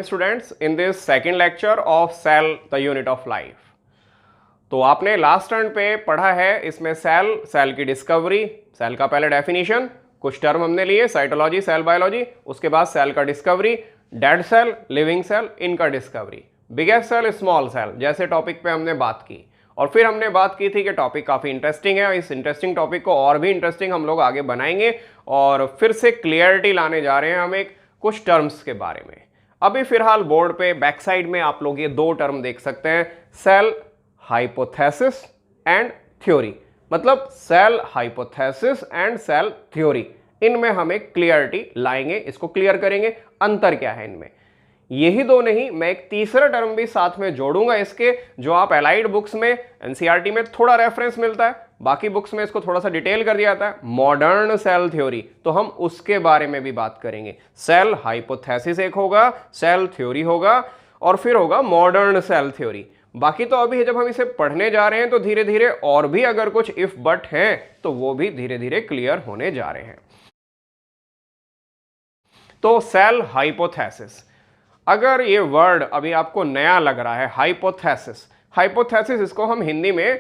Students in this second lecture of cell the unit of life. तो आपने last turn पे पढ़ा है, इसमें सेल की डिस्कवरी, सेल का पहले डेफिनेशन, कुछ टर्म हमने लिए साइटोलॉजी, सेल बायोलॉजी, उसके बाद सेल का discovery, dead cell, living cell, इनका discovery, biggest cell, small cell जैसे टॉपिक पे हमने बात की। और फिर हमने बात की थी कि टॉपिक काफ़ी इंटरेस्टिंग है और इस इंटरेस्टिंग टॉपिक को और भी इंटरेस्टिंग हम लोग आगे बनाएंगे और फिर से क्लियरिटी लाने जा रहे हैं हम एक कुछ टर्म्स के बारे में। अभी फिलहाल बोर्ड पे बैक साइड में आप लोग ये दो टर्म देख सकते हैं, सेल हाइपोथेसिस एंड थ्योरी। मतलब cell hypothesis and cell theory, इनमें हम एक क्लियरिटी लाएंगे, इसको क्लियर करेंगे अंतर क्या है इनमें। यही दो नहीं, मैं एक तीसरा टर्म भी साथ में जोड़ूंगा इसके, जो आप एलाइड बुक्स में एनसीईआरटी में थोड़ा रेफरेंस मिलता है, बाकी बुक्स में इसको थोड़ा सा डिटेल कर दिया जाता है, मॉडर्न सेल थ्योरी। तो हम उसके बारे में भी बात करेंगे। सेल हाइपोथेसिस एक होगा, सेल थ्योरी होगा और फिर होगा मॉडर्न सेल थ्योरी। बाकी तो अभी जब हम इसे पढ़ने जा रहे हैं तो धीरे धीरे और भी अगर कुछ इफ बट है तो वो भी धीरे धीरे क्लियर होने जा रहे हैं। तो सेल हाइपोथेसिस, अगर ये वर्ड अभी आपको नया लग रहा है, हाइपोथेसिस, हाइपोथेसिस इसको हम हिंदी में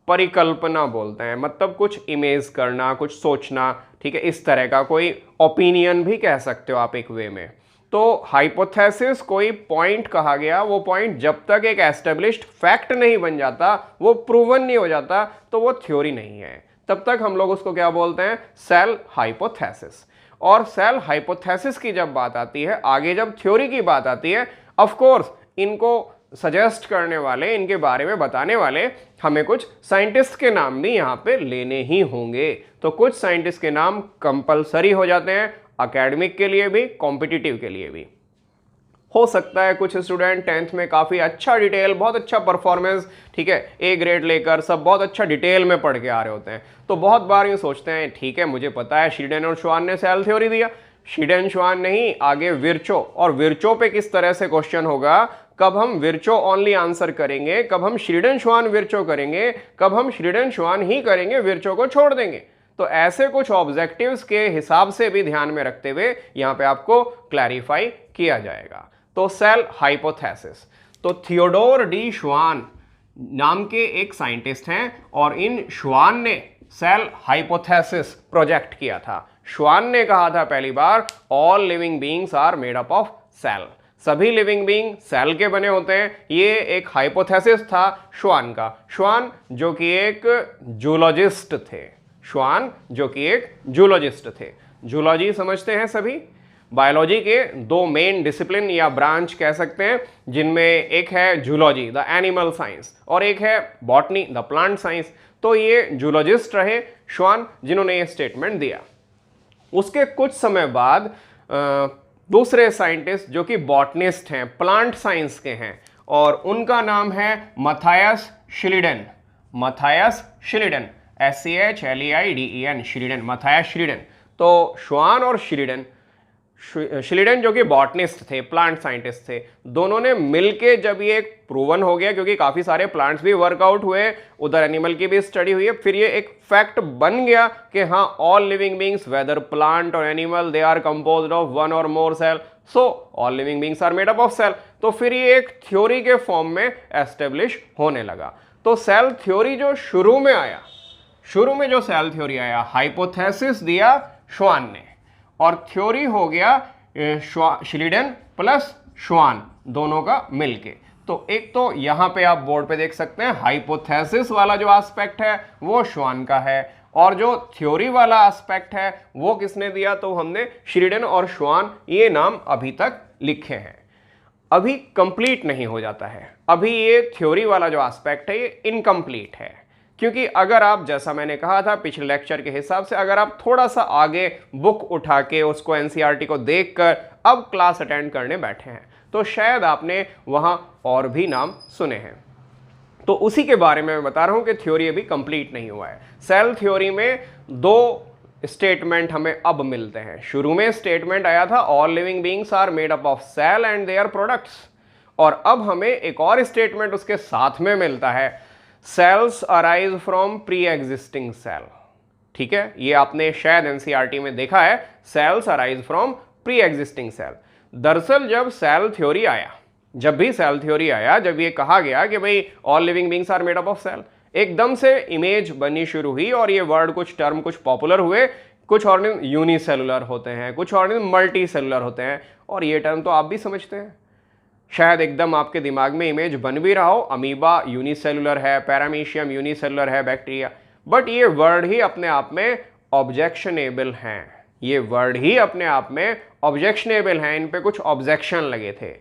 परिकल्पना बोलते हैं। मतलब कुछ इमेज करना, कुछ सोचना, ठीक है, इस तरह का कोई ओपिनियन भी कह सकते हो आप एक वे में। तो हाइपोथेसिस कोई पॉइंट कहा गया, वो पॉइंट जब तक एक एस्टेब्लिश्ड फैक्ट नहीं बन जाता, वो प्रूवन नहीं हो जाता, तो वो थ्योरी नहीं है। तब तक हम लोग उसको क्या बोलते हैं, सेल हाइपोथेसिस। और सेल हाइपोथेसिस की जब बात आती है, आगे जब थ्योरी की बात आती है, ऑफ कोर्स इनको सजेस्ट करने वाले, इनके बारे में बताने वाले हमें कुछ साइंटिस्ट के नाम भी यहाँ पे लेने ही होंगे। तो कुछ साइंटिस्ट के नाम कंपलसरी हो जाते हैं, एकेडमिक के लिए भी, कॉम्पिटिटिव के लिए भी। हो सकता है कुछ स्टूडेंट 10th में काफ़ी अच्छा डिटेल, बहुत अच्छा परफॉर्मेंस, ठीक है, ए ग्रेड लेकर सब बहुत अच्छा डिटेल में पढ़ के आ रहे होते हैं, तो बहुत बार ये सोचते हैं ठीक है मुझे पता है श्रीडेन और श्वान ने सेल थ्योरी दिया, श्रीडेन श्वान नहीं, आगे विर्चो, और विर्चो पे किस तरह से क्वेश्चन होगा, कब हम विर्चो ओनली आंसर करेंगे, कब हम श्रीडेन श्वान विर्चो करेंगे, कब हम श्रीडेन श्वान ही करेंगे, विर्चो को छोड़ देंगे। तो ऐसे कुछ ऑब्जेक्टिव्स के हिसाब से भी ध्यान में रखते हुए यहाँ पे आपको क्लैरिफाई किया जाएगा। तो सेल हाइपोथेसिस, तो थियोडोर डी श्वान नाम के एक साइंटिस्ट हैं और इन श्वान ने सेल हाइपोथेसिस प्रोजेक्ट किया था। श्वान ने कहा था पहली बार, all living beings are made up of cell, सभी लिविंग बीइंग सेल के बने होते हैं। ये एक हाइपोथेसिस था श्वान का। श्वान जो कि एक जूलॉजिस्ट थे, श्वान जो कि एक जूलॉजिस्ट थे। जूलॉजी समझते हैं सभी, बायोलॉजी के दो मेन डिसिप्लिन या ब्रांच कह सकते हैं, जिनमें एक है जूलॉजी द एनिमल साइंस और एक है बॉटनी द प्लांट साइंस। तो ये जूलॉजिस्ट रहे श्वान, जिन्होंने ये स्टेटमेंट दिया। उसके कुछ समय बाद दूसरे साइंटिस्ट जो कि बॉटनिस्ट हैं, प्लांट साइंस के हैं, और उनका नाम है Matthias Schleiden. Matthias Schleiden, SCHLEIDEN, Schleiden, Matthias Schleiden. तो श्वान और श्लीडेन, श्लीडेन जो कि बॉटनिस्ट थे, प्लांट साइंटिस्ट थे, दोनों ने मिलके जब ये एक प्रूवन हो गया, क्योंकि काफ़ी सारे प्लांट्स भी वर्कआउट हुए, उधर एनिमल की भी स्टडी हुई है, फिर ये एक फैक्ट बन गया कि हाँ, all living beings whether plant और animal they are composed of one और more cell, so all living beings are made up of cell. तो फिर ये एक थ्योरी के फॉर्म में एस्टेब्लिश होने लगा। तो सेल थ्योरी जो शुरू में आया, शुरू में जो सेल थ्योरी आया, हाइपोथेसिस दिया श्वान ने और थ्योरी हो गया श्लीडेन प्लस श्वान दोनों का मिलके। तो एक तो यहां पे आप बोर्ड पे देख सकते हैं, हाइपोथेसिस वाला जो एस्पेक्ट है वो श्वान का है और जो थ्योरी वाला एस्पेक्ट है वो किसने दिया, तो हमने श्लीडेन और श्वान ये नाम अभी तक लिखे हैं। अभी कंप्लीट नहीं हो जाता है, अभी ये थ्योरी वाला जो एस्पेक्ट है ये इनकम्प्लीट है, क्योंकि अगर आप, जैसा मैंने कहा था पिछले लेक्चर के हिसाब से, अगर आप थोड़ा सा आगे बुक उठा के उसको एनसीईआरटी को देखकर अब क्लास अटेंड करने बैठे हैं तो शायद आपने वहां और भी नाम सुने हैं। तो उसी के बारे में मैं बता रहा हूं कि थ्योरी अभी कंप्लीट नहीं हुआ है। सेल थ्योरी में दो स्टेटमेंट हमें अब मिलते हैं। शुरू में स्टेटमेंट आया था, all living beings are made up of cell and their products, और अब हमें एक और स्टेटमेंट उसके साथ में मिलता है, cells arise from pre existing cell. ठीक है, ये आपने शायद एनसीईआरटी में देखा है, cells arise from pre existing cell. दरअसल जब सेल थ्योरी आया, जब भी सेल थ्योरी आया, जब ये कहा गया कि भाई all living beings are made up of cell, एकदम से इमेज बनी शुरू हुई और ये वर्ड, कुछ टर्म कुछ पॉपुलर हुए। कुछ ऑर्गेनिज्म यूनिसेलुलर होते हैं, कुछ ऑर्गेनिज्म मल्टी सेलुलर होते हैं, और ये टर्म तो आप भी समझते हैं, शायद एकदम आपके दिमाग में इमेज बन भी रहा हो। अमीबा यूनिसेलुलर है, पैरामीशियम यूनिसेलुलर है, बैक्टीरिया, बट ये वर्ड ही अपने आप में ऑब्जेक्शनेबल हैं, ये वर्ड ही अपने आप में ऑब्जेक्शनेबल हैं, इन पे कुछ ऑब्जेक्शन लगे थे,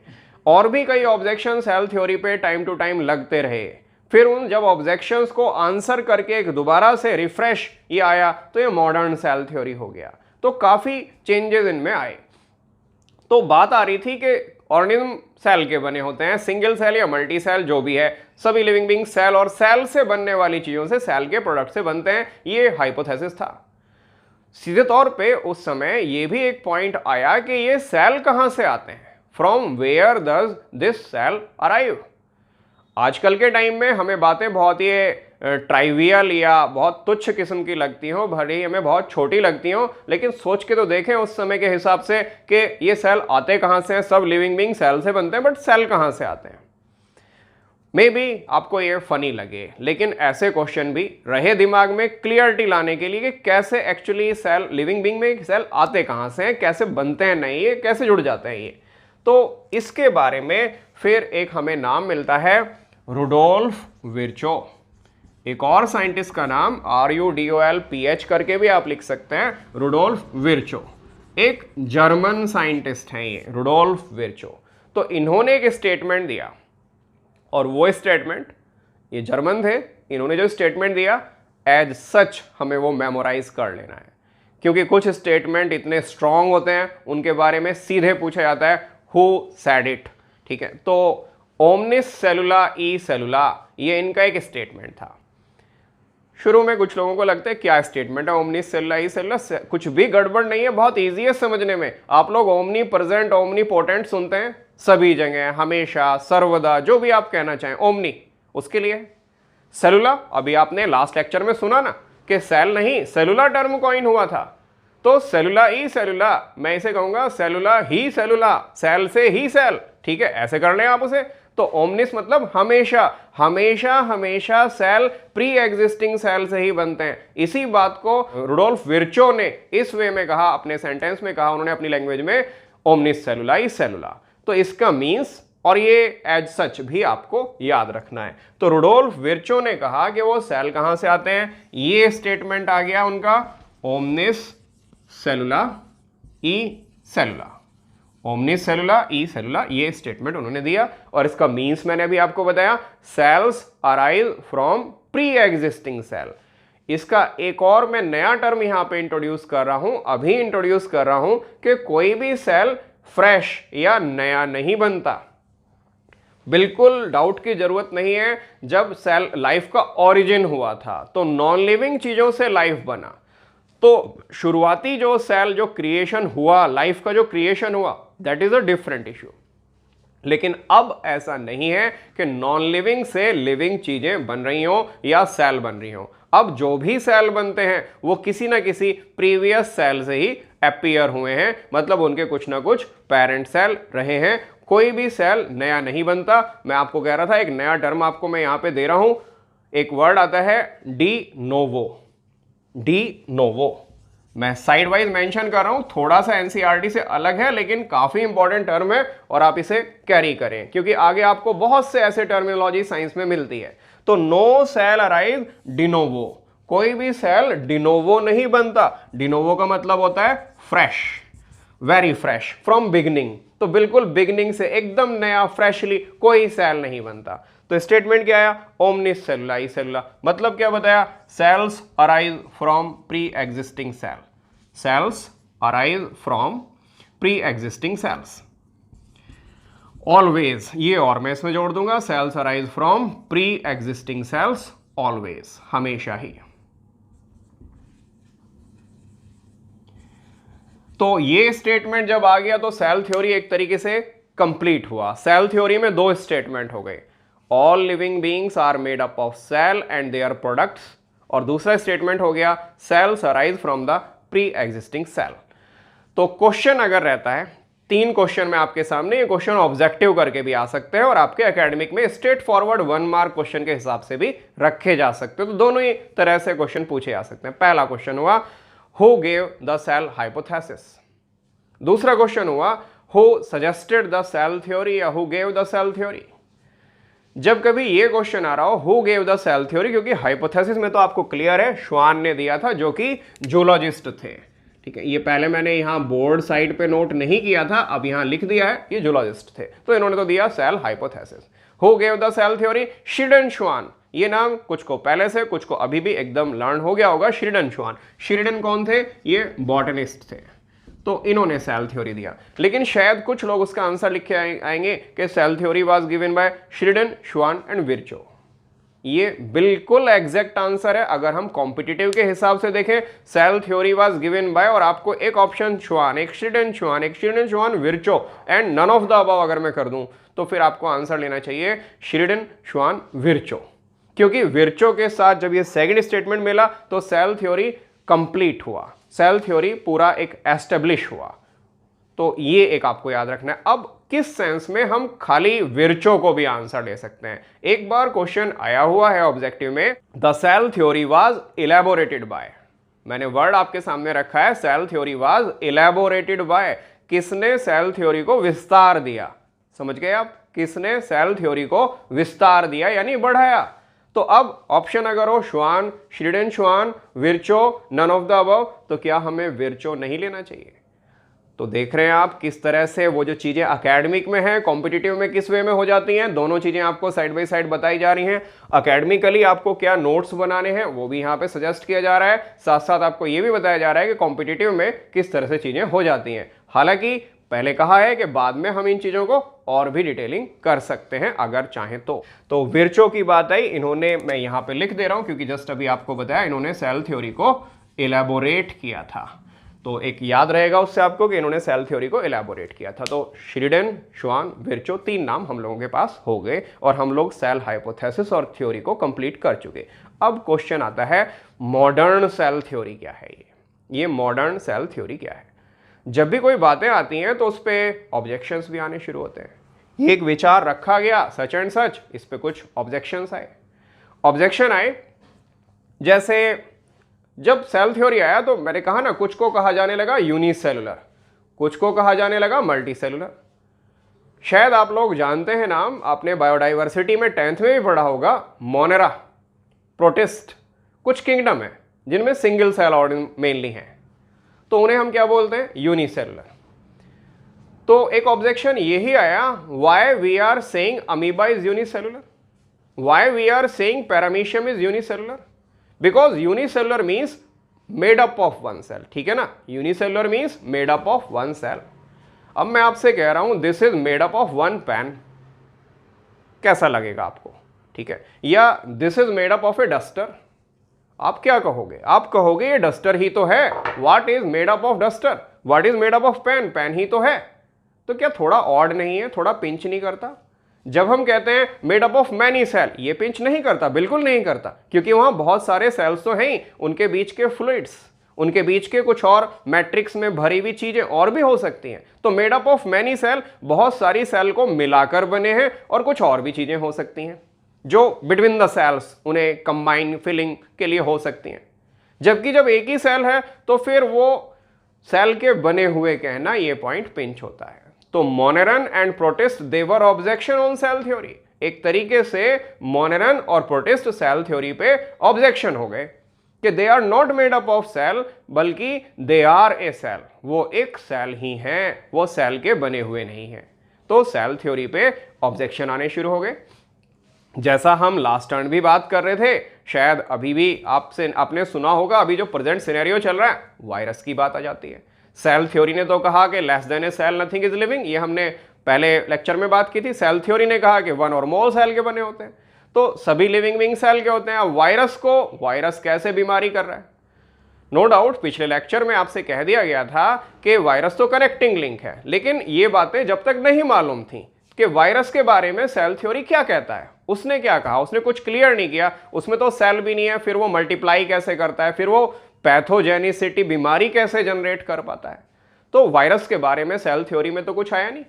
और भी कई ऑब्जेक्शन सेल थ्योरी पे टाइम टू टाइम लगते रहे। फिर उन जब ऑब्जेक्शंस को आंसर करके एक दोबारा से रिफ्रेश ये आया, तो ये मॉडर्न सेल थ्योरी हो गया। तो काफी चेंजेस इनमें आए। तो बात आ रही थी कि ऑर्गेनिज्म सेल के बने होते हैं, सिंगल सेल या मल्टी सेल जो भी है, सभी लिविंग बींग सेल और सेल से बनने वाली चीजों से, सेल के प्रोडक्ट से बनते हैं, ये हाइपोथेसिस था। सीधे तौर पे उस समय ये भी एक पॉइंट आया कि ये सेल कहां से आते हैं, from where does this cell arrive. आजकल के टाइम में हमें बातें बहुत ही ट्राइवियल या बहुत तुच्छ किस्म की लगती हो, भले ही हमें बहुत छोटी लगती हो, लेकिन सोच के तो देखें उस समय के हिसाब से कि ये सेल आते कहां से हैं। सब लिविंग बींग सेल से बनते हैं, बट सेल कहां से आते हैं। मे बी आपको ये फनी लगे, लेकिन ऐसे क्वेश्चन भी रहे दिमाग में क्लियरिटी लाने के लिए कि कैसे एक्चुअली सेल, लिविंग बींग में सेल आते कहां से हैं, कैसे बनते हैं, नहीं ये कैसे जुड़ जाते हैं ये। तो इसके बारे में फिर एक हमें नाम मिलता है रुडोल्फ विर्चो। एक और साइंटिस्ट का नाम RUDOLPH करके भी आप लिख सकते हैं, रुडोल्फ विर्चो। एक जर्मन साइंटिस्ट हैं ये रुडोल्फ विर्चो। तो इन्होंने एक स्टेटमेंट दिया, और वो स्टेटमेंट, ये जर्मन थे, इन्होंने जो स्टेटमेंट दिया एज सच हमें वो मेमोराइज कर लेना है, क्योंकि कुछ स्टेटमेंट इतने स्ट्रांग होते हैं उनके बारे में सीधे पूछा जाता है हु सेड इट। ठीक है, तो ओमनिस सेलुला ई सेलुला, ये इनका एक स्टेटमेंट था। शुरू में कुछ लोगों को लगता है क्या स्टेटमेंट है ओमनिस सेलुला ई सेलुला, कुछ भी गड़बड़ नहीं है, बहुत इजी है समझने में। आप लोग ओमनी प्रेजेंट, ओमनी पोटेंट सुनते हैं सभी जगह, हमेशा, सर्वदा, जो भी आप कहना चाहें, ओमनी उसके लिए। सेलुला, अभी आपने लास्ट लेक्चर में सुना ना कि सेल नहीं सेलुला टर्म कॉइन हुआ था, तो सेलुला ई सेलुला, मैं इसे कहूंगा सेलुला ही सेलुला, सेल से ही सेल। ठीक है, ऐसे कर लें आप उसे। तो ओमनिस मतलब हमेशा, हमेशा हमेशा सेल प्री एग्जिस्टिंग सेल से ही बनते हैं। इसी बात को रुडोल्फ विर्चो ने इस वे में कहा, अपने सेंटेंस में कहा उन्होंने अपनी लैंग्वेज में, ओमनिस सेलुला ई सेलुला। तो इसका मीन्स, और ये एज सच भी आपको याद रखना है। तो रुडोल्फ विर्चो ने कहा कि वो सेल कहां से आते हैं, ये स्टेटमेंट आ गया उनका, ओमनिस सेलुला ई सेलुला, ओमनिस सेलुला ई सेलुला, ये स्टेटमेंट उन्होंने दिया। और इसका मीन्स मैंने अभी आपको बताया, cells arise from pre existing cell. इसका एक और मैं नया टर्म यहां पे इंट्रोड्यूस कर रहा हूं, अभी इंट्रोड्यूस कर रहा हूं, कि कोई भी सेल फ्रेश या नया नहीं बनता। बिल्कुल डाउट की जरूरत नहीं है। जब सेल लाइफ का ओरिजिन हुआ था तो नॉन लिविंग चीजों से लाइफ बना, तो शुरुआती जो सेल, जो क्रिएशन हुआ, लाइफ का जो क्रिएशन हुआ, that is a different issue. लेकिन अब ऐसा नहीं है कि नॉन लिविंग से लिविंग चीजें बन रही हो या सेल बन रही हो। अब जो भी सेल बनते हैं वो किसी ना किसी प्रीवियस सेल से ही अपीयर हुए हैं, मतलब उनके कुछ ना कुछ पेरेंट सेल रहे हैं। कोई भी सेल नया नहीं बनता। मैं आपको कह रहा था एक नया टर्म आपको मैं यहां पे दे रहा हूं, एक वर्ड आता है डी नोवो। डी नोवो मैं साइड वाइज मेंशन कर रहा हूं, थोड़ा सा एनसीईआरटी से अलग है लेकिन काफी इंपॉर्टेंट टर्म है, और आप इसे कैरी करें क्योंकि आगे आपको बहुत से ऐसे टर्मिनोलॉजी साइंस में मिलती है। तो नो सेल अराइज डिनोवो, कोई भी सेल डिनोवो नहीं बनता। डिनोवो का मतलब होता है fresh, very fresh, from beginning. तो बिल्कुल बिगनिंग से एकदम नया, फ्रेशली कोई सेल नहीं बनता। तो स्टेटमेंट क्या आया, ओमनिस सेलुला ई सेलुला, मतलब क्या बताया, cells arise from pre existing cell, cells arise from pre existing cells. Always, ये और मैं इसमें जोड़ दूंगा, cells arise from pre existing cells, always, हमेशा ही। तो ये स्टेटमेंट जब आ गया तो सेल थ्योरी एक तरीके से कंप्लीट हुआ। सेल थ्योरी में दो स्टेटमेंट हो गए, all living beings are made up of cell and their products, और दूसरा स्टेटमेंट हो गया cells arise from the pre existing cell. तो क्वेश्चन अगर रहता है 3 क्वेश्चन में आपके सामने, ये क्वेश्चन ऑब्जेक्टिव करके भी आ सकते हैं और आपके एकेडमिक में स्ट्रेट फॉरवर्ड 1 मार्क क्वेश्चन के हिसाब से भी रखे जा सकते हैं। तो दोनों ही तरह से क्वेश्चन पूछे जा सकते हैं। पहला क्वेश्चन हुआ who gave the cell hypothesis. दूसरा क्वेश्चन हुआ who suggested the cell theory या who gave the cell theory. जब कभी ये क्वेश्चन आ रहा हो who gave the cell theory, क्योंकि हाइपोथेसिस में तो आपको क्लियर है श्वान ने दिया था जो कि जूलॉजिस्ट थे, ठीक है। ये पहले मैंने यहां बोर्ड साइड पे नोट नहीं किया था, अब यहां लिख दिया है, ये जूलॉजिस्ट थे, तो इन्होंने तो दिया cell hypothesis. Who gave the cell theory, Schleiden Schwann. ये नाम कुछ को पहले से कुछ को अभी भी एकदम लर्न हो गया होगा। श्रीडन श्वान, श्रीडन कौन थे? ये बॉटनिस्ट थे, तो इन्होंने सेल थ्योरी दिया। लेकिन शायद कुछ लोग उसका आंसर लिख के आएंगे कि cell theory was given by Schleiden, Schwann and Virchow. ये बिल्कुल एग्जैक्ट आंसर है। अगर हम कॉम्पिटिटिव के हिसाब से देखें, cell theory was given by, और आपको एक ऑप्शन श्वान, एक श्रीडन श्वान, एक Schleiden Schwann Virchow and none of the above अगर मैं कर दूं, तो फिर आपको आंसर लेना चाहिए श्रीडन श्वान विर्चो, क्योंकि विर्चो के साथ जब ये सेकंड स्टेटमेंट मिला तो सेल थ्योरी कंप्लीट हुआ, सेल थ्योरी पूरा एक एस्टेब्लिश हुआ। तो ये एक आपको याद रखना है। अब किस सेंस में हम खाली विर्चो को भी आंसर दे सकते हैं? एक बार क्वेश्चन आया हुआ है ऑब्जेक्टिव में, the cell theory was elaborated by. मैंने वर्ड आपके सामने रखा है, cell theory was elaborated by. किसने सेल थ्योरी को विस्तार दिया? समझ गए आप? किसने सेल थ्योरी को विस्तार दिया यानी बढ़ाया। तो अब ऑप्शन अगर हो श्वान, श्रीडन Schwann, Virchow, none of the above, तो क्या हमें विर्चो नहीं लेना चाहिए? तो देख रहे हैं आप किस तरह से वो जो चीजें एकेडमिक में हैं कॉम्पिटिटिव में किस वे में हो जाती हैं। दोनों चीजें आपको साइड बाय साइड बताई जा रही हैं। एकेडमिकली आपको क्या नोट्स बनाने हैं वो भी यहाँ पे सजेस्ट किया जा रहा है, साथ साथ आपको ये भी बताया जा रहा है कि कॉम्पिटिटिव में किस तरह से चीजें हो जाती हैं। हालांकि पहले कहा है कि बाद में हम इन चीजों को और भी डिटेलिंग कर सकते हैं अगर चाहें तो विर्चो की बात आई, इन्होंने, मैं यहाँ पे लिख दे रहा हूं क्योंकि जस्ट अभी आपको बताया, इन्होंने सेल थ्योरी को इलेबोरेट किया था। तो एक याद रहेगा उससे आपको कि इन्होंने सेल थ्योरी को इलेबोरेट किया था। तो श्रीडन, श्वान, विर्चो, 3 नाम हम लोगों के पास हो गए और हम लोग सेल हाइपोथेसिस और थ्योरी को कंप्लीट कर चुके। अब क्वेश्चन आता है मॉडर्न सेल थ्योरी क्या है? ये मॉडर्न सेल थ्योरी क्या है? जब भी कोई बातें आती हैं तो उस पर ऑब्जेक्शंस भी आने शुरू होते हैं। ये एक विचार रखा गया सच एंड सच, इस पे कुछ ऑब्जेक्शंस आए। ऑब्जेक्शन आए जैसे जब सेल थ्योरी आया तो मैंने कहा ना, कुछ को कहा जाने लगा यूनिसेलुलर, कुछ को कहा जाने लगा मल्टीसेलुलर। शायद आप लोग जानते हैं नाम, आपने बायोडाइवर्सिटी में 10th में भी पढ़ा होगा, मोनेरा, प्रोटिस्ट। कुछ किंगडम है जिनमें सिंगल सेल ऑर्गन मेनली है, तो उन्हें हम क्या बोलते हैं? यूनिसेलुलर। तो एक ऑब्जेक्शन यही आया, why we are saying amoeba is unicellular, why we are saying paramecium is unicellular, because unicellular means made up of one cell, ठीक है ना? Unicellular means made up of one cell. अब मैं आपसे कह रहा हूं this is made up of one pen, कैसा लगेगा आपको? ठीक है, या this is made up of a duster, आप क्या कहोगे? आप कहोगे ये डस्टर ही तो है। What is made up of duster? What is made up of pen? Pen ही तो है। तो क्या थोड़ा ऑड नहीं है? थोड़ा पिंच नहीं करता? जब हम कहते हैं made up of many cell, ये पिंच नहीं करता? बिल्कुल नहीं करता, क्योंकि वहां बहुत सारे सेल्स तो हैं, उनके बीच के फ्लूइड्स, उनके बीच के कुछ और मैट्रिक्स में भरी हुई चीजें और भी हो सकती हैं। तो made up of many cell, बहुत सारी सेल को मिलाकर बने हैं और कुछ और भी चीजें हो सकती हैं जो बिटवीन द सेल्स उन्हें कंबाइन फिलिंग के लिए हो सकती हैं। जबकि जब एक ही सेल है तो फिर वो सेल के बने हुए कहना, ये पॉइंट पिंच होता है। तो Moneran and protist they were objection on cell theory. एक तरीके से मोनेरन और प्रोटिस्ट सेल थ्योरी पे ऑब्जेक्शन हो गए कि they are not made up of cell, बल्कि दे आर ए सेल, वो एक सेल ही हैं, वो सेल के बने हुए नहीं हैं। तो सेल थ्योरी पे ऑब्जेक्शन आने शुरू हो गए। जैसा हम लास्ट टर्न भी बात कर रहे थे, शायद अभी भी आपने सुना होगा, अभी जो प्रेजेंट सिनेरियो चल रहा है, वायरस की बात आ जाती है। सेल थ्योरी ने तो कहा कि less than a cell nothing is living, ये हमने पहले लेक्चर में बात की थी। सेल थ्योरी ने कहा कि 1 और मोर सेल के बने होते हैं, तो सभी लिविंग बीइंग सेल के होते हैं। अब वायरस कैसे बीमारी कर रहा है? नो डाउट पिछले लेक्चर में आपसे कह दिया गया था कि वायरस तो कनेक्टिंग लिंक है, लेकिन ये बातें जब तक नहीं मालूम थी कि वायरस के बारे में सेल थ्योरी क्या कहता है। उसने क्या कहा? उसने कुछ क्लियर नहीं किया। उसमें तो सेल भी नहीं है, फिर वो मल्टीप्लाई कैसे करता है, फिर वो पैथोजेनिसिटी, बीमारी कैसे जनरेट कर पाता है। तो वायरस के बारे में सेल थ्योरी में तो कुछ आया नहीं,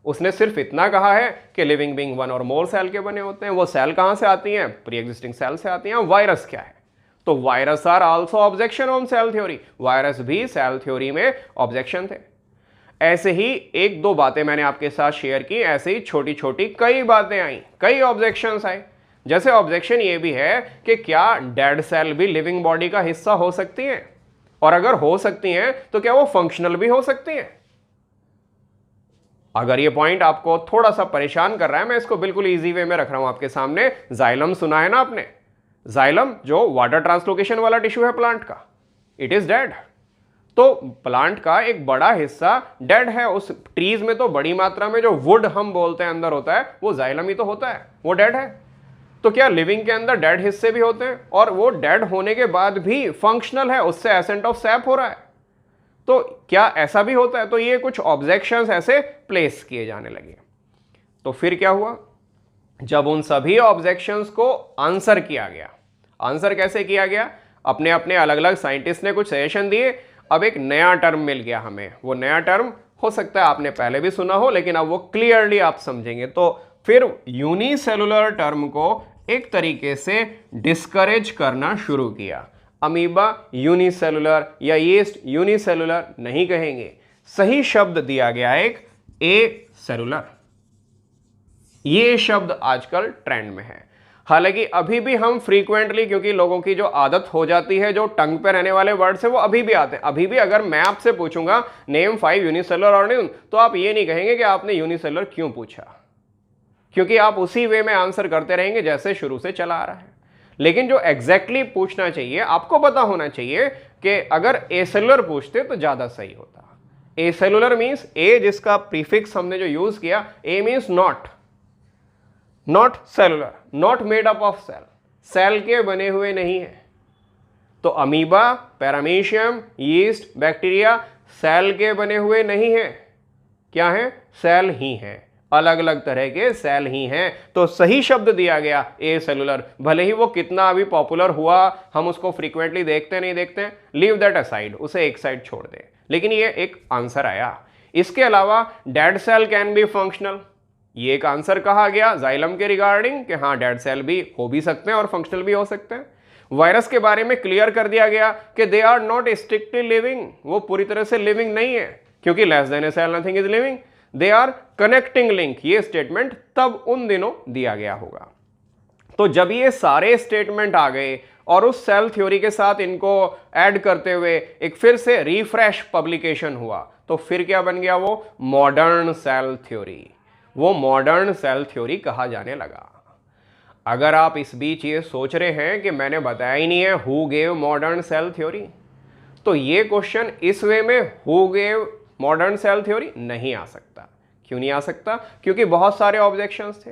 उसने सिर्फ इतना कहा है कि लिविंग बीइंग वन और मोर सेल के बने होते हैं। वो सेल कहां से आती हैं? प्री एग्जिस्टिंग सेल से आती हैं। वायरस क्या है? तो virus are also objection on cell theory, virus भी सेल थ्योरी में ऑब्जेक्शन थे। ऐसे ही एक दो बातें मैंने आपके साथ शेयर की, ऐसे ही छोटी छोटी कई बातें आई, कई ऑब्जेक्शंस आए। जैसे ऑब्जेक्शन ये भी है कि क्या डेड सेल भी लिविंग बॉडी का हिस्सा हो सकती हैं, और अगर हो सकती हैं तो क्या वो फंक्शनल भी हो सकती हैं? अगर ये पॉइंट आपको थोड़ा सा परेशान कर रहा है, मैं इसको बिल्कुल इजी वे में रख रहा हूं आपके सामने। जाइलम सुना है ना आपने? जाइलम जो वाटर ट्रांसलोकेशन वाला टिश्यू है प्लांट का, इट इज डेड। तो प्लांट का एक बड़ा हिस्सा डेड है। उस ट्रीज में तो बड़ी मात्रा में जो वुड हम बोलते हैं अंदर होता है, वो जाइलम ही तो होता है, वो डेड है। तो क्या लिविंग के अंदर डेड हिस्से भी होते हैं, और वो डेड होने के बाद भी फंक्शनल है, उससे एसेंट ऑफ सैप हो रहा है? तो क्या ऐसा भी होता है? तो ये कुछ ऑब्जेक्शंस ऐसे प्लेस किए जाने लगे। तो फिर क्या हुआ? जब उन सभी ऑब्जेक्शंस को आंसर किया गया, आंसर कैसे किया गया? अपने अपने अलग अलग साइंटिस्ट ने कुछ सजेशन दिए, अब एक नया टर्म मिल गया हमें। वो नया टर्म हो सकता है आपने पहले भी सुना हो, लेकिन अब वो क्लियरली आप समझेंगे। तो फिर यूनिसेलुलर टर्म को एक तरीके से डिस्करेज करना शुरू किया। अमीबा यूनिसेलुलर या यीस्ट यूनिसेलुलर नहीं कहेंगे, सही शब्द दिया गया एक ए सेलुलर। ये शब्द आजकल ट्रेंड में है। हालांकि अभी भी हम फ्रीक्वेंटली, क्योंकि लोगों की जो आदत हो जाती है, जो टंग पे रहने वाले वर्ड्स है वो अभी भी आते हैं। अभी भी अगर मैं आपसे पूछूंगा नेम 5 यूनिसेलुलर ऑर्गेनिज्म, तो आप ये नहीं कहेंगे कि आपने यूनिसेलुलर क्यों पूछा, क्योंकि आप उसी वे में आंसर करते रहेंगे जैसे शुरू से चला आ रहा है। लेकिन जो एग्जैक्टली पूछना चाहिए, आपको पता होना चाहिए कि अगर एसेलुलर पूछते तो ज्यादा सही होता। एसेलुलर मींस ए, जिसका प्रीफिक्स हमने जो यूज किया, A means not, not cellular, not made up of cell, cell के बने हुए नहीं है। तो amoeba, paramecium, yeast, bacteria cell के बने हुए नहीं है। क्या है? सेल ही है, अलग अलग तरह के सेल ही हैं। तो सही शब्द दिया गया ए सेलुलर। भले ही वो कितना अभी पॉपुलर हुआ, हम उसको फ्रीक्वेंटली देखते नहीं देखते, लीव दैट असाइड, उसे एक साइड छोड़ दे, लेकिन ये एक आंसर आया। इसके अलावा dead cell can be functional, ये एक आंसर कहा गया जाइलम के रिगार्डिंग कि हाँ डेड सेल भी हो भी सकते हैं और फंक्शनल भी हो सकते हैं। वायरस के बारे में क्लियर कर दिया गया कि they are not strictly living, वो पूरी तरह से लिविंग नहीं है, क्योंकि less than a cell nothing is living, they are connecting link. ये स्टेटमेंट तब उन दिनों दिया गया होगा। तो जब ये सारे स्टेटमेंट आ गए और उस सेल थ्योरी के साथ इनको ऐड करते हुए एक फिर से रिफ्रेश पब्लिकेशन हुआ, तो फिर क्या बन गया? वो मॉडर्न सेल थ्योरी, वो मॉडर्न सेल थ्योरी कहा जाने लगा। अगर आप इस बीच ये सोच रहे हैं कि मैंने बताया ही नहीं है who gave modern cell theory, तो ये क्वेश्चन इस वे में who gave modern cell theory नहीं आ सकता। क्यों नहीं आ सकता? क्योंकि बहुत सारे ऑब्जेक्शंस थे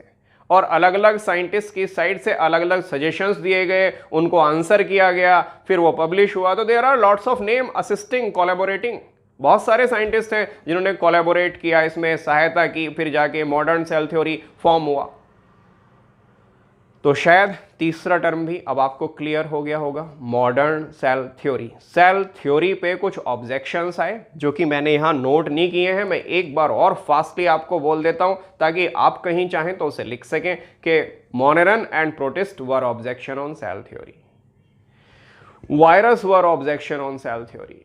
और अलग अलग साइंटिस्ट की साइड से अलग अलग सजेशंस दिए गए, उनको आंसर किया गया, फिर वो पब्लिश हुआ। तो there are lots of name assisting, collaborating. बहुत सारे साइंटिस्ट हैं जिन्होंने कोलैबोरेट किया, इसमें सहायता की, फिर जाके मॉडर्न सेल थ्योरी फॉर्म हुआ। तो शायद तीसरा टर्म भी अब आपको क्लियर हो गया होगा, modern cell theory. Cell theory पे कुछ ऑब्जेक्शंस आए जो कि मैंने यहां नोट नहीं किए हैं, मैं एक बार और फास्टली आपको बोल देता हूं ताकि आप कहीं चाहें तो उसे लिख सकें कि Moneran and protist were objection on cell theory, virus were objection on cell theory,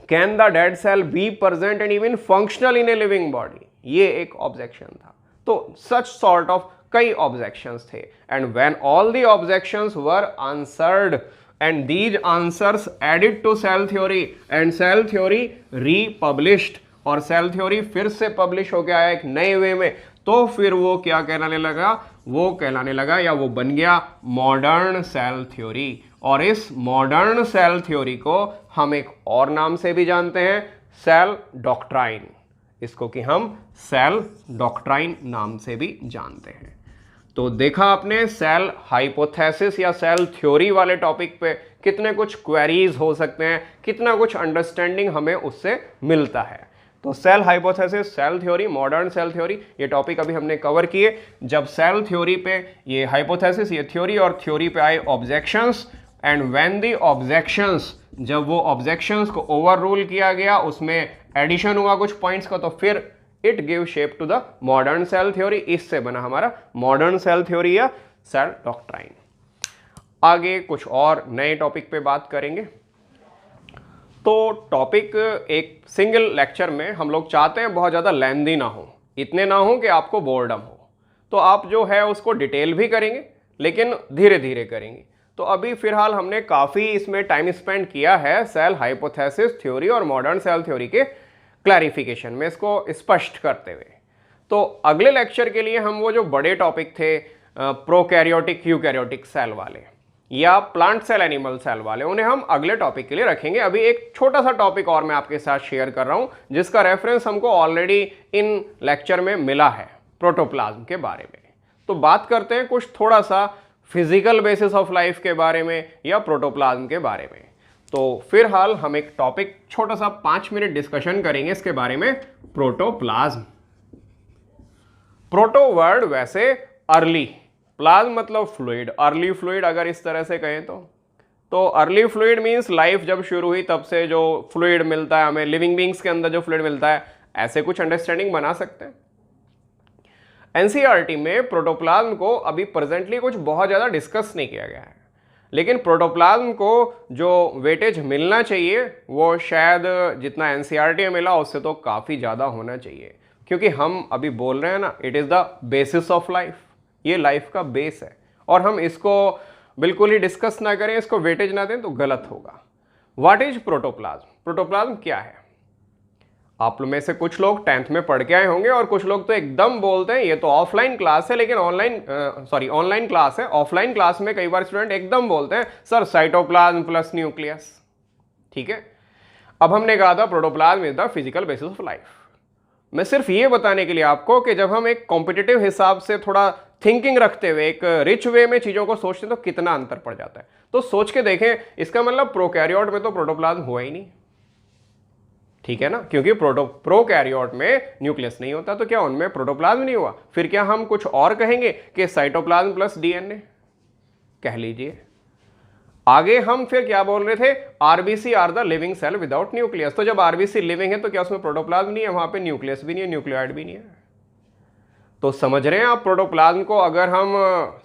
can the dead cell be present and even functional in a living body, ये एक ऑब्जेक्शन था। तो सच सॉर्ट ऑफ कई objections थे, and when all the objections were answered and these answers added to cell theory and cell theory republished, और cell theory फिर से publish हो गया है एक नए वे में, तो फिर वो क्या कहलाने लगा? वो कहलाने लगा या वो बन गया मॉडर्न सेल थ्योरी। और इस मॉडर्न सेल थ्योरी को हम एक और नाम से भी जानते हैं, सेल डॉक्ट्राइन, इसको कि हम सेल डॉक्ट्राइन नाम से भी जानते हैं। तो देखा आपने सेल हाइपोथेसिस या सेल थ्योरी वाले टॉपिक पे कितने कुछ क्वेरीज हो सकते हैं, कितना कुछ अंडरस्टैंडिंग हमें उससे मिलता है। तो cell hypothesis, cell theory, modern cell theory, ये टॉपिक अभी हमने कवर किए। जब सेल थ्योरी पे ये हाइपोथेसिस, ये थ्योरी और थ्योरी पे आए objections, and when the objections, जब वो ऑब्जेक्शंस को ओवर रूल किया गया, उसमें एडिशन हुआ कुछ पॉइंट्स का, तो फिर it give shape to the modern cell theory. इससे बना हमारा मॉडर्न सेल थ्योरी या सेल डॉक्ट्राइन। आगे कुछ और नए टॉपिक पे बात करेंगे। तो टॉपिक एक सिंगल लेक्चर में हम लोग चाहते हैं बहुत ज़्यादा लेंदी ना हो, इतने ना हो कि आपको बोर्डम हो, तो आप जो है उसको डिटेल भी करेंगे लेकिन धीरे धीरे करेंगे। तो अभी फिलहाल हमने काफ़ी इसमें टाइम स्पेंड किया है सेल हाइपोथेसिस थ्योरी और मॉडर्न सेल थ्योरी के क्लैरिफिकेशन में, इसको स्पष्ट करते हुए। तो अगले लेक्चर के लिए हम वो जो बड़े टॉपिक थे प्रोकैरियोटिक यूकैरियोटिक सेल वाले या प्लांट सेल एनिमल सेल वाले, उन्हें हम अगले टॉपिक के लिए रखेंगे। अभी एक छोटा सा टॉपिक और मैं आपके साथ शेयर कर रहा हूं जिसका रेफरेंस हमको ऑलरेडी इन लेक्चर में मिला है, प्रोटोप्लाज्म के बारे में। तो बात करते हैं कुछ थोड़ा सा फिजिकल बेसिस ऑफ लाइफ के बारे में या प्रोटोप्लाज्म के बारे में। तो फिलहाल हम एक टॉपिक छोटा सा 5 मिनट डिस्कशन करेंगे इसके बारे में, प्रोटोप्लाज्म। प्रोटो वर्ड वैसे अर्ली, प्लाज्म मतलब फ्लूइड, अर्ली फ्लूइड अगर इस तरह से कहें तो अर्ली फ्लूइड मींस लाइफ जब शुरू हुई तब से जो फ्लूइड मिलता है हमें, लिविंग बींग्स के अंदर जो फ्लूइड मिलता है, ऐसे कुछ अंडरस्टैंडिंग बना सकते हैं। एनसीईआरटी में प्रोटोप्लाज्म को अभी प्रेजेंटली कुछ बहुत ज़्यादा डिस्कस नहीं किया गया है, लेकिन प्रोटोप्लाज्म को जो वेटेज मिलना चाहिए वो शायद जितना एनसीईआरटी में मिला उससे तो काफ़ी ज़्यादा होना चाहिए, क्योंकि हम अभी बोल रहे हैं ना, it is the basis of life, ये लाइफ का बेस है, और हम इसको बिल्कुल ही डिस्कस ना करें, इसको वेटेज ना दें तो गलत होगा। What is protoplasm? प्रोटोप्लाज्म क्या है? आप में से कुछ लोग 10th में पढ़ के आए होंगे और कुछ लोग तो एकदम बोलते हैं ये तो ऑफलाइन क्लास है, लेकिन ऑनलाइन क्लास है। ऑफलाइन क्लास में कई बार स्टूडेंट एकदम बोलते हैं सर साइटोप्लाज्म प्लस न्यूक्लियस। ठीक है, अब हमने कहा था protoplasm is the physical basis of life. मैं सिर्फ ये बताने के लिए आपको कि जब हम एक कॉम्पिटिटिव हिसाब से थोड़ा थिंकिंग रखते हुए एक रिच वे में चीज़ों को सोचते हैं तो कितना अंतर पड़ जाता है। तो सोच के देखें, इसका मतलब प्रोकैरियोट में तो प्रोटोप्लाज्म हुआ ही नहीं, ठीक है ना, क्योंकि प्रोकैरियोट में न्यूक्लियस नहीं होता, तो क्या उनमें प्रोटोप्लाज्म नहीं हुआ? फिर क्या हम कुछ और कहेंगे कि साइटोप्लाज्म प्लस डीएनए कह लीजिए। आगे हम फिर क्या बोल रहे थे, RBC are the living cell without nucleus. तो जब आरबीसी लिविंग है तो क्या उसमें प्रोटोप्लाज्म नहीं है? वहां पे न्यूक्लियस भी नहीं है, न्यूक्लियोइड भी नहीं है। तो समझ रहे हैं आप प्रोटोप्लाज्म को? अगर हम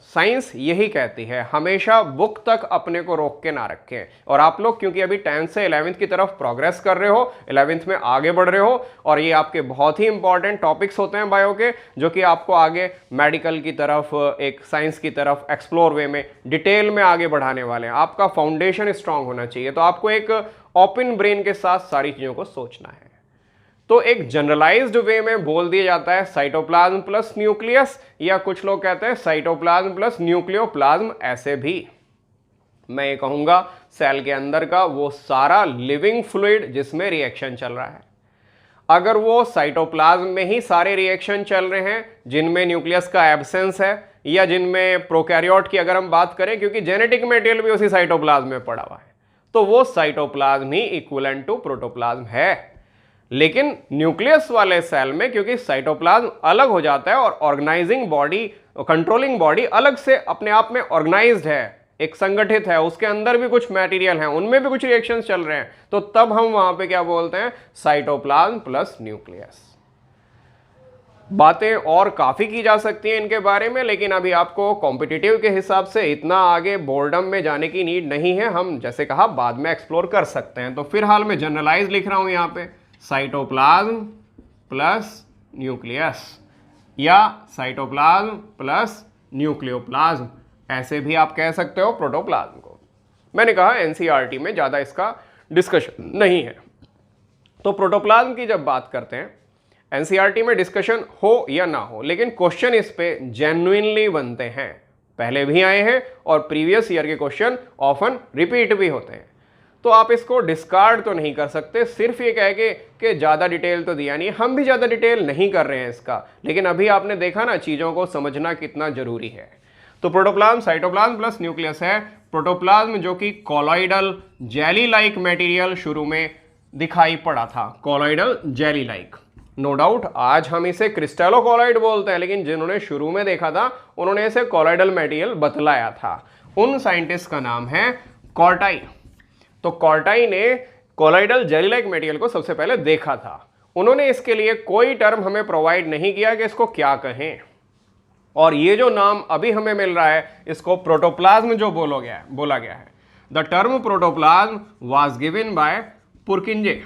साइंस यही कहती है हमेशा बुक तक अपने को रोक के ना रखें। और आप लोग क्योंकि अभी 10th से 11th की तरफ प्रोग्रेस कर रहे हो, 11th में आगे बढ़ रहे हो, और ये आपके बहुत ही इंपॉर्टेंट टॉपिक्स होते हैं बायो के, जो कि आपको आगे मेडिकल की तरफ, एक साइंस की तरफ एक्सप्लोर वे में डिटेल में आगे बढ़ाने वाले हैं। आपका फाउंडेशन स्ट्रांग होना चाहिए, तो आपको एक ओपन ब्रेन के साथ सारी चीज़ों को सोचना है। तो एक जनरलाइज्ड वे में बोल दिया जाता है साइटोप्लाज्म प्लस न्यूक्लियस, या कुछ लोग कहते हैं साइटोप्लाज्म प्लस न्यूक्लियोप्लाज्म। ऐसे भी मैं ये कहूंगा सेल के अंदर का वो सारा लिविंग फ्लूइड जिसमें रिएक्शन चल रहा है, अगर वो साइटोप्लाज्म में ही सारे रिएक्शन चल रहे हैं जिनमें न्यूक्लियस का एब्सेंस है, या जिनमें प्रोकैरियोट की अगर हम बात करें, क्योंकि जेनेटिक मटेरियल भी उसी साइटोप्लाज्म में पड़ा हुआ है, तो वो साइटोप्लाज्म ही इक्विवेलेंट टू प्रोटोप्लाज्म है। लेकिन न्यूक्लियस वाले सेल में क्योंकि साइटोप्लाज्म अलग हो जाता है और ऑर्गेनाइजिंग बॉडी, कंट्रोलिंग बॉडी अलग से अपने आप में ऑर्गेनाइज्ड है, एक संगठित है, उसके अंदर भी कुछ मटेरियल है, उनमें भी कुछ रिएक्शंस चल रहे हैं, तो तब हम वहां पे क्या बोलते हैं, साइटोप्लाज्म प्लस न्यूक्लियस। बातें और काफी की जा सकती हैं इनके बारे में, लेकिन अभी आपको कॉम्पिटिटिव के हिसाब से इतना आगे बोर्डम में जाने की नीड नहीं है। हम जैसे कहा बाद में एक्सप्लोर कर सकते हैं। तो फिलहाल मैं जनरलाइज लिख रहा हूं यहां पे, साइटोप्लाज्म प्लस न्यूक्लियस या साइटोप्लाज्म प्लस न्यूक्लियोप्लाज्म, ऐसे भी आप कह सकते हो प्रोटोप्लाज्म को। मैंने कहा एनसीईआरटी में ज़्यादा इसका डिस्कशन नहीं है। तो प्रोटोप्लाज्म की जब बात करते हैं, एनसीईआरटी में डिस्कशन हो या ना हो, लेकिन क्वेश्चन इस पे जेन्युइनली बनते हैं, पहले भी आए हैं और प्रीवियस ईयर के क्वेश्चन ऑफन रिपीट भी होते हैं। तो आप इसको डिस्कार्ड तो नहीं कर सकते सिर्फ ये कह के कि ज़्यादा डिटेल तो दिया नहीं। हम भी ज़्यादा डिटेल नहीं कर रहे हैं इसका, लेकिन अभी आपने देखा ना चीज़ों को समझना कितना जरूरी है। तो प्रोटोप्लाज्म साइटोप्लाज्म प्लस न्यूक्लियस है। प्रोटोप्लाज्म जो कि कॉलॉइडल जेली लाइक मटेरियल शुरू में दिखाई पड़ा था, colloidal jelly like. No doubt आज हम इसे क्रिस्टलोकॉलॉइड बोलते हैं, लेकिन जिन्होंने शुरू में देखा था उन्होंने इसे कॉलॉइडल मटेरियल बतलाया था। उन साइंटिस्ट का नाम है कॉर्टाई। तो कॉर्टाई ने कोलॉइडल जेली लाइक मटेरियल को सबसे पहले देखा था। उन्होंने इसके लिए कोई टर्म हमें प्रोवाइड नहीं किया कि इसको क्या कहें, और ये जो नाम अभी हमें मिल रहा है इसको प्रोटोप्लाज्म जो बोला गया है। The term protoplasm was given bye पुरकिंजे।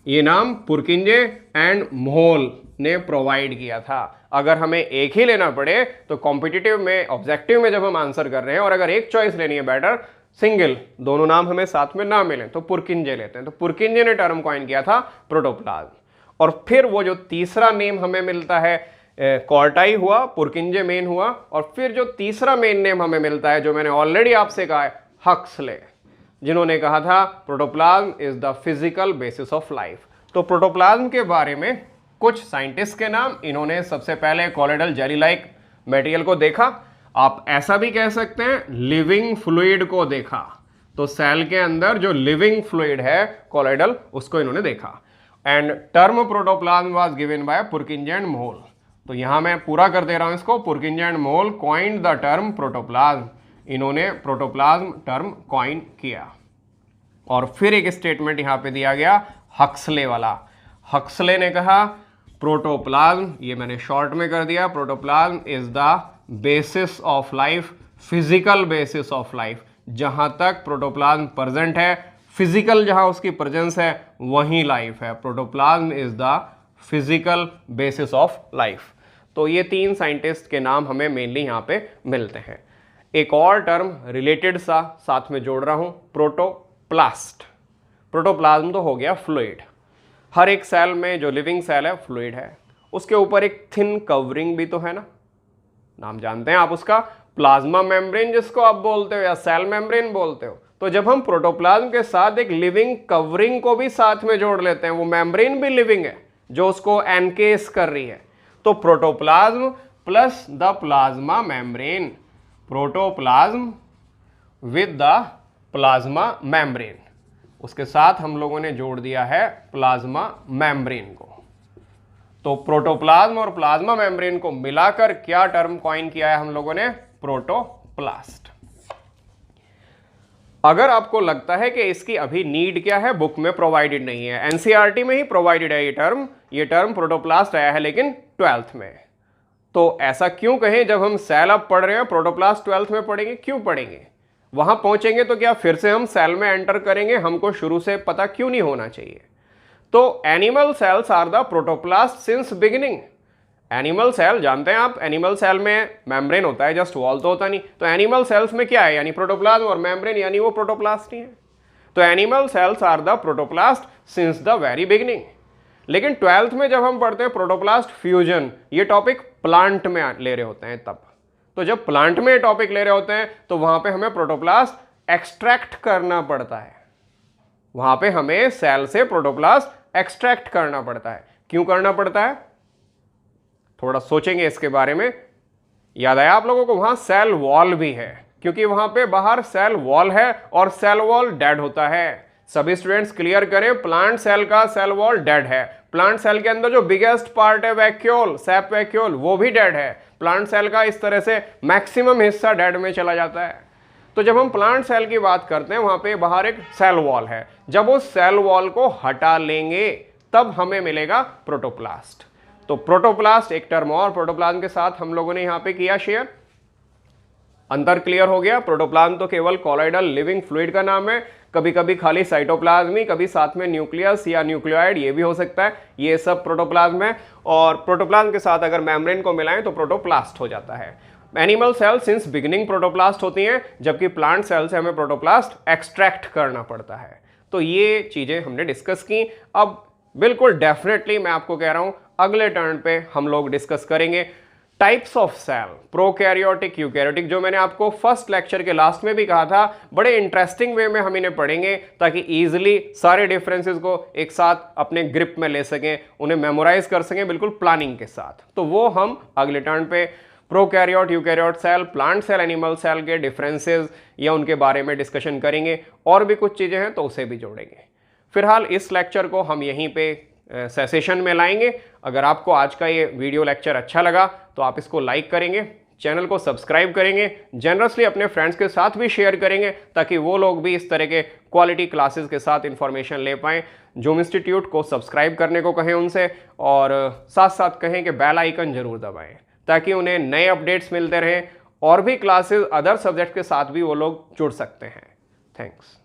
ये नाम पुरकिंजे एंड मोल ने प्रोवाइड किया था। अगर हमें एक ही लेना पड़े तो कॉम्पिटिटिव में, ऑब्जेक्टिव में जब हम आंसर कर रहे हैं और अगर एक चॉइस लेनी है बेटर, सिंगल, दोनों नाम हमें साथ में ना मिले तो पुरकिंजे लेते हैं। तो पुरकिंजे ने टर्म कॉइन किया था प्रोटोप्लाज्म। और फिर वो जो तीसरा नेम हमें मिलता है कॉर्टाई हुआ, पुरकिंजे मेन हुआ, और फिर जो तीसरा मेन नेम हमें मिलता है जो मैंने ऑलरेडी आपसे कहा है, हक्सले, जिन्होंने कहा था protoplasm is the physical basis of life. तो प्रोटोप्लाज्म के बारे में कुछ साइंटिस्ट के नाम, इन्होंने सबसे पहले कोलॉइडल जेली लाइक मटेरियल को देखा। आप ऐसा भी कह सकते हैं लिविंग फ्लूइड को देखा। तो सेल के अंदर जो लिविंग फ्लूइड है कोलॉइडल, उसको इन्होंने देखा। And term protoplasm was given bye पुरकिंजे and मोल। तो यहां मैं पूरा कर दे रहा हूं इसको, पुरकिंजे and mole coined the term protoplasm. इन्होंने प्रोटोप्लाज्म टर्म कॉइन किया। और फिर एक स्टेटमेंट यहां पे दिया गया हक्सले वाला। हक्सले ने कहा प्रोटोप्लाज्म, ये मैंने शॉर्ट में कर दिया, protoplasm is the basis of life, physical basis of life. जहां तक प्रोटोप्लाज्म प्रेजेंट है, फिजिकल जहां उसकी प्रेजेंस है वहीं लाइफ है। Protoplasm is the physical basis of life. तो ये तीन साइंटिस्ट के नाम हमें मेनली यहाँ पे मिलते हैं। एक और टर्म रिलेटेड सा साथ में जोड़ रहा हूं, प्रोटोप्लास्ट। प्रोटोप्लाज्म तो हो गया फ्लूइड। हर एक सेल में जो लिविंग सेल है फ्लूइड है, उसके ऊपर एक थिन कवरिंग भी तो है ना, नाम जानते हैं आप उसका, प्लाज्मा मेम्ब्रेन जिसको आप बोलते हो या सेल मेम्ब्रेन बोलते हो। तो जब हम प्रोटोप्लाज्म के साथ एक लिविंग कवरिंग को भी साथ में जोड़ लेते हैं, वो मेम्ब्रेन भी लिविंग है जो उसको एनकेस कर रही है। तो protoplasm plus the plasma membrane, protoplasm with the plasma membrane, उसके साथ हम लोगों ने जोड़ दिया है प्लाज्मा मेम्ब्रेन को। तो प्रोटोप्लाज्म और प्लाज्मा मेम्ब्रेन को मिलाकर क्या टर्म कॉइन किया है हम लोगों ने, प्रोटोप्लास्ट। अगर आपको लगता है कि इसकी अभी नीड क्या है, बुक में प्रोवाइडेड नहीं है, एनसीईआरटी में ही प्रोवाइडेड है ये टर्म प्रोटोप्लास्ट आया है लेकिन 12th में। तो ऐसा क्यों कहें, जब हम सेल अब पढ़ रहे हैं प्रोटोप्लास्ट 12th में पढ़ेंगे, क्यों पढ़ेंगे? वहां पहुंचेंगे तो क्या फिर से हम सेल में एंटर करेंगे? हमको शुरू से पता क्यों नहीं होना चाहिए? तो animal cells are the protoplast since beginning. Animal cell जानते हैं आप, एनिमल सेल में मेम्ब्रेन होता है, जस्ट वॉल तो होता नहीं। तो एनिमल सेल्स में क्या है, यानी प्रोटोप्लाज्म और मेम्ब्रेन, यानी वो प्रोटोप्लास्ट ही है। तो animal cells are the protoplast since the very beginning. लेकिन 12th में जब हम पढ़ते हैं प्रोटोप्लास्ट फ्यूजन, ये टॉपिक प्लांट में ले रहे होते हैं तब। तो जब प्लांट में टॉपिक ले रहे होते हैं तो वहां पे हमें प्रोटोप्लास्ट एक्सट्रैक्ट करना पड़ता है। वहां पे हमें सेल से प्रोटोप्लास्ट एक्सट्रैक्ट करना पड़ता है। क्यों करना पड़ता है, थोड़ा सोचेंगे इसके बारे में। याद आया आप लोगों को, वहां सेल वॉल भी है, क्योंकि वहां पे बाहर सेल वॉल है और सेल वॉल डेड होता है। सभी स्टूडेंट्स क्लियर करें, प्लांट सेल का सेल वॉल डेड है। प्लांट सेल के अंदर जो बिगेस्ट पार्ट है वैक्यूल, सैप वैक्यूल, वो भी डेड है। प्लांट सेल का इस तरह से मैक्सिमम हिस्सा डेड में चला जाता है। तो जब हम प्लांट सेल की बात करते हैं, वहां पे बाहर एक सेल वॉल है। जब उस सेल वॉल को हटा लेंगे तब हमें मिलेगा प्रोटोप्लास्ट। तो प्रोटोप्लास्ट एक टर्म और प्रोटोप्लाज्म के साथ हम लोगों ने यहां पे किया शेयर। अंतर क्लियर हो गया। प्रोटोप्लाज्म तो केवल कॉलॉइडल लिविंग फ्लूइड का नाम है, कभी कभी खाली साइटोप्लाज्म ही, कभी साथ में न्यूक्लियस या न्यूक्लियोइड, ये भी हो सकता है। ये सब प्रोटोप्लाज्म है। और प्रोटोप्लाज्म के साथ अगर मेम्ब्रेन को मिलाएं तो प्रोटोप्लास्ट हो जाता है। Animal cell since beginning protoplast होती हैं, जबकि प्लांट सेल से हमें प्रोटोप्लास्ट एक्सट्रैक्ट करना पड़ता है। तो ये चीजें हमने डिस्कस की। अब बिल्कुल डेफिनेटली मैं आपको कह रहा हूं अगले टर्न पे हम लोग डिस्कस करेंगे types of cell, prokaryotic, eukaryotic, जो मैंने आपको फर्स्ट लेक्चर के लास्ट में भी कहा था। बड़े इंटरेस्टिंग वे में हम इन्हें पढ़ेंगे ताकि इजीली सारे डिफरेंसेस को एक साथ अपने ग्रिप में ले सकें, उन्हें मेमोराइज कर सकें बिल्कुल प्लानिंग के साथ। तो वो हम अगले टर्न पे prokaryote, eukaryote cell, plant cell, animal cell के डिफरेंसेस या उनके बारे में डिस्कशन करेंगे। और भी कुछ चीजें हैं तो उसे भी जोड़ेंगे। फिलहाल इस लेक्चर को हम यहीं पे सेशन में लाएंगे। अगर आपको आज का ये वीडियो लेक्चर अच्छा लगा तो आप इसको लाइक करेंगे, चैनल को सब्सक्राइब करेंगे, जनरसली अपने फ्रेंड्स के साथ भी शेयर करेंगे ताकि वो लोग भी इस तरह के क्वालिटी क्लासेस के साथ इंफॉर्मेशन ले पाएँ। जूम इंस्टीट्यूट को सब्सक्राइब करने को कहें उनसे, और साथ साथ कहें कि बेल आइकन जरूर दबाएं ताकि उन्हें नए अपडेट्स मिलते रहें और भी क्लासेस अदर सब्जेक्ट के साथ भी वो लोग जुड़ सकते हैं। थैंक्स।